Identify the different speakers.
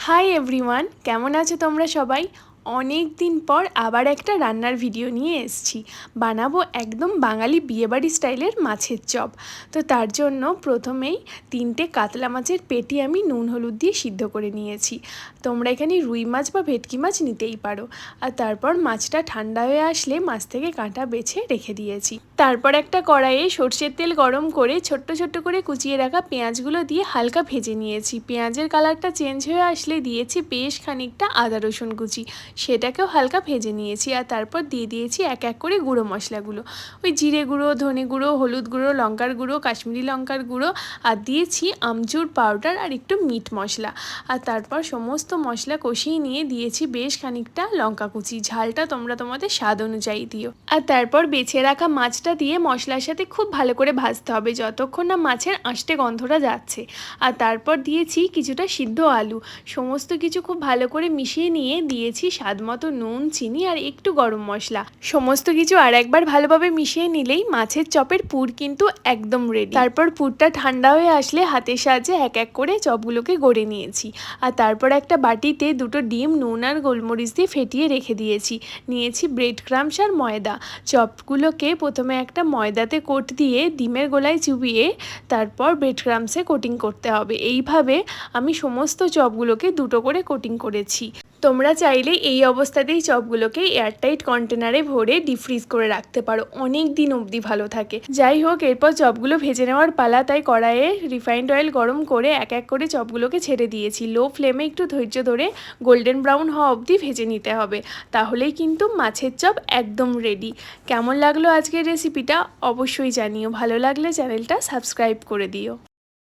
Speaker 1: Hi everyone, কেমন আছো তোমরা সবাই? অনেক দিন পর আবার একটা রান্নার ভিডিও নিয়ে এসেছি। বানাবো একদম বাঙালি বিয়েবাড়ি স্টাইলের মাছের চপ। তো তার জন্য প্রথমেই 3টে কাতলা মাছের পেটি আমি নুন হলুদ দিয়ে সিদ্ধ করে নিয়েছি। তোমরা এখানে রুই মাছ বা ভেটকি মাছ নিতেই পারো। আর তারপর মাছটা ঠান্ডা হয়ে আসলে মাছ থেকে কাঁটা বেছে রেখে দিয়েছি। তারপর একটা কড়াইয়ে সর্ষের তেল গরম করে ছোট্ট ছোট্ট করে কুচিয়ে রাখা পেঁয়াজগুলো দিয়ে হালকা ভেজে নিয়েছি। পেঁয়াজের কালারটা চেঞ্জ হয়ে আসলে দিয়েছি বেশ খানিকটা আদা রসুন কুচি, সেটাকেও হালকা ভেজে নিয়েছি। আর তারপর দিয়ে দিয়েছি এক এক করে গুঁড়ো মশলাগুলো, ওই জিরে গুঁড়ো, ধনে গুঁড়ো, হলুদ গুঁড়ো, লঙ্কার গুঁড়ো, কাশ্মীরি লঙ্কার গুঁড়ো, আর দিয়েছি আমচুর পাউডার আর একটু মিট মশলা। আর তারপর সমস্ত মশলা কষিয়ে নিয়ে দিয়েছি বেশ খানিকটা লঙ্কা কুচি। ঝালটা তোমরা তোমাদের স্বাদ অনুযায়ী দিও। আর তারপর বেছে রাখা মাছটা দিয়ে মশলার সাথে খুব ভালো করে ভাজতে হবে যতক্ষণ না মাছের আঁশটে গন্ধটা যাচ্ছে। আর তারপর দিয়েছি কিছুটা সিদ্ধ আলু। সমস্ত কিছু খুব ভালো করে মিশিয়ে নিয়ে দিয়েছি স্বাদ মতো নুন, চিনি আর একটু গরম মশলা। সমস্ত কিছু আর একবার ভালোভাবে মিশিয়ে নিলেই মাছের চপের পুর কিন্তু একদম রেডি। তারপর পুরটা ঠান্ডা হয়ে আসলে হাতের সাহায্যে এক এক করে চপগুলোকে গড়ে নিয়েছি। আর তারপর একটা বাটিতে 2টো ডিম নুন আর গোলমরিচ দিয়ে ফেটিয়ে রেখে দিয়েছি। নিয়েছি ব্রেড ক্রাম্বস আর ময়দা। চপগুলোকে প্রথমে একটা ময়দাতে কোট দিয়ে ডিমের গোলায় চুবিয়ে তারপর ব্রেড ক্রাম্বসে কোটিং করতে হবে। এইভাবে আমি সমস্ত চপগুলোকে 2টো করে কোটিং করেছি। তোমরা চাইলে এই অবস্থাতেই চপগুলোকে এয়ারটাইট কন্টেনারে ভরে ডিপ ফ্রিজ করে রাখতে পারো, অনেক দিন অবধি ভালো থাকে। যাই হোক, এরপর চপগুলো ভেজে নেওয়ার পালা, তাই কড়াইয়ে রিফাইন্ড অয়েল গরম করে এক এক করে চপগুলোকে ছেড়ে দিয়েছি। লো ফ্লেমে একটু ধৈর্য ধরে গোল্ডেন ব্রাউন হওয়া অবধি ভেজে নিতে হবে, তাহলেই কিন্তু মাছের চপ একদম রেডি। কেমন লাগলো আজকের রেসিপিটা অবশ্যই জানিও। ভালো লাগলে চ্যানেলটা সাবস্ক্রাইব করে দিও।